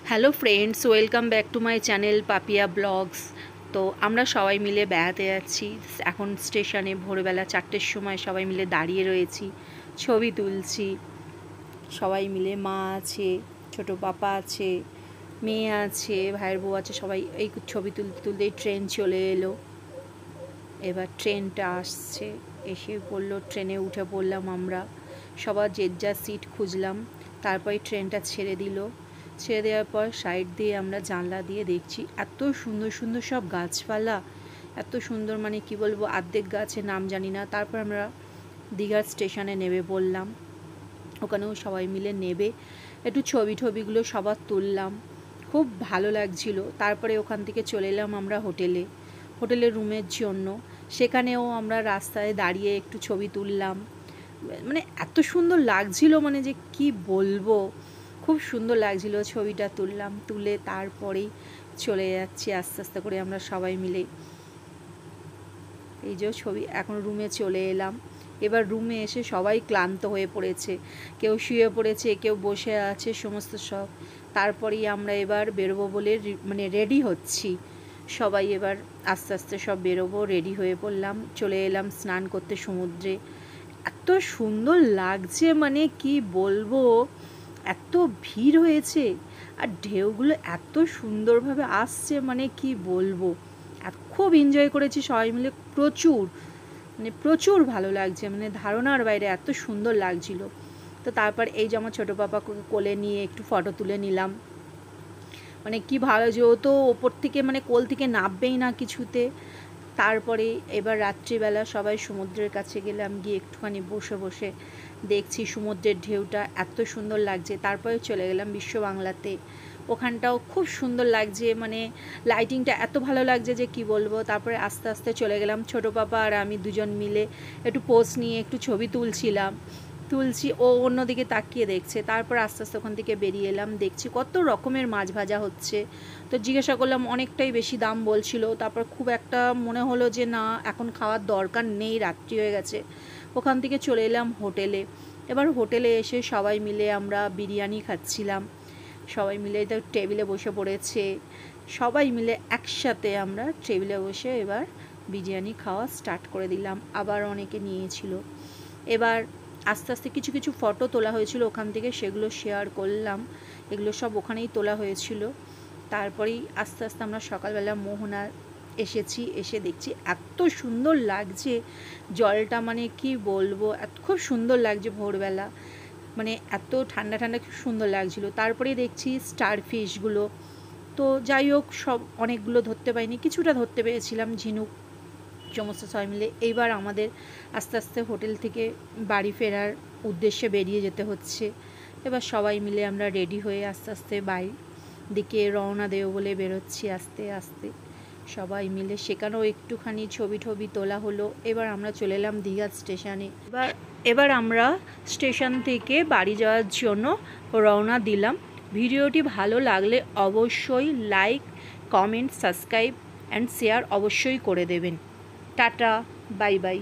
Hello friends, welcome back to my channel Papiya blogs. তো আমরা সবাই মিলে বেড়াতে যাচ্ছি। এখন স্টেশনে ভোরবেলা 4টের সময় সবাই মিলে দাঁড়িয়ে রয়েছি, ছবি তুলছি সবাই মিলে। মা আছে, ছোট পাপা আছে, মেয়ে আছে, ভাইয়ের বউ আছে, সবাই এই ছবি তুলতে তুলতেই ট্রেন চলে এলো। এবার ট্রেনটা আসছে, এসে পড়লো, ট্রেনে উঠে পড়লাম আমরা। সবার যে যার সিট খুঁজলাম, তারপরে ট্রেনটা ছেড়ে দিল। ছেড়ে দেওয়ার পর সাইড দিয়ে আমরা জানলা দিয়ে দেখছি এত সুন্দর সুন্দর সব গাছপালা, এত সুন্দর, মানে কি বলবো, অর্ধেক গাছের নাম জানি না। তারপর আমরা দীঘার স্টেশনে নেমে পড়লাম। ওখানেও সবাই মিলে নেবে একটু ছবিগুলো সবার তুললাম, খুব ভালো লাগছিল। তারপরে ওখান থেকে চলে এলাম আমরা হোটেলের রুমের জন্য। সেখানেও আমরা রাস্তায় দাঁড়িয়ে একটু ছবি তুললাম। মানে এত সুন্দর লাগছিল, মানে যে কি বলবো, খুব সুন্দর লাগছিল। ছবিটা তুললাম, তুলে তারপরেই চলে যাচ্ছি আস্তে আস্তে করে আমরা সবাই মিলে। এই যে ছবি, এখন রুমে চলে এলাম। এবার রুমে এসে সবাই ক্লান্ত হয়ে পড়েছে, কেউ শুয়ে পড়েছে, কেউ বসে আছে, সমস্ত সব। তারপরেই আমরা এবার বেরোবো বলে মানে রেডি হচ্ছি সবাই। এবার আস্তে আস্তে সব বেরোবো, রেডি হয়ে পড়লাম, চলে এলাম স্নান করতে সমুদ্রে। এত সুন্দর লাগছে, মানে কি বলবো, এত ভিড় হয়েছে আর ঢেউগুলো এত সুন্দরভাবে আসছে, মানে কি বলবো। আর খুব এনজয় করেছি সবাই মিলে, প্রচুর ভালো লাগছে, মানে ধারণার বাইরে এত সুন্দর লাগছিল। তো তারপর এই যে আমার ছোটো পাপাকে কোলে নিয়ে একটু ফটো তুলে নিলাম। মানে কি ভালো, যে ও তো ওপর থেকে মানে কোল থেকে নামবেই না কিছুতে। তারপরে এবার রাত্রিবেলা সবাই সমুদ্রের কাছে গেলাম, গিয়ে একটুখানি বসে বসে দেখছি সমুদ্রের ঢেউটা এত সুন্দর লাগছে। তারপরে চলে গেলাম বিশ্ব বাংলাতে, ওখানটাও খুব সুন্দর লাগছে, মানে লাইটিংটা এত ভালো লাগছে যে কি বলবো। তারপরে আস্তে আস্তে চলে গেলাম, ছোটো পাপা আর আমি দুজন মিলে একটু পোজ নিয়ে একটু ছবি তুলছি, ও অন্যদিকে তাকিয়ে দেখছে। তারপর আস্তে আস্তে ওখান থেকে বেরিয়ে এলাম, দেখছি কত রকমের মাছ ভাজা হচ্ছে। তো জিজ্ঞাসা করলাম, অনেকটাই বেশি দাম বলছিল। তারপর খুব একটা মনে হলো যে না, এখন খাওয়ার দরকার নেই, রাত্রি হয়ে গেছে। ওখান থেকে চলে এলাম হোটেলে। এবার হোটেলে এসে সবাই মিলে আমরা বিরিয়ানি খাচ্ছিলাম। সবাই মিলে তো টেবিলে বসে পড়েছে, সবাই মিলে একসাথে আমরা টেবিলে বসে এবার বিরিয়ানি খাওয়া স্টার্ট করে দিলাম। আবার অনেকে নিয়েছিল। এবার আস্তে আস্তে কিছু কিছু ফটো তোলা হয়েছিল ওখান থেকে, সেগুলো শেয়ার করলাম। এগুলো সব ওখানেই তোলা হয়েছিল। তারপরেই আস্তে আস্তে আমরা সকালবেলা মোহনা এসেছি, এসে দেখছি এত সুন্দর লাগছে জলটা, মানে কি বলবো, খুব সুন্দর লাগছে ভোরবেলা, মানে এত ঠান্ডা ঠান্ডা, খুব সুন্দর লাগছিল। তারপরেই দেখছি স্টার ফিশগুলো। তো যাই হোক, সব অনেকগুলো ধরতে পারিনি, কিছুটা ধরতে পেরেছিলাম, ঝিনুক সমস্ত সবাই মিলে। এইবার আমাদের আস্তে আস্তে হোটেল থেকে বাড়ি ফেরার উদ্দেশ্যে বেরিয়ে যেতে হচ্ছে। এবার সবাই মিলে আমরা রেডি হয়ে আস্তে আস্তে বাড়ি দিকে রওনা দেব বলে বেরোচ্ছি আস্তে আস্তে সবাই মিলে। সেখানেও একটুখানি ছবি তোলা হলো। এবার আমরা চলে এলাম দীঘা স্টেশনে। এবার আমরা স্টেশন থেকে বাড়ি যাওয়ার জন্য রওনা দিলাম। ভিডিওটি ভালো লাগলে অবশ্যই like, comment, subscribe and share অবশ্যই করে দেবেন। Tata, bye bye.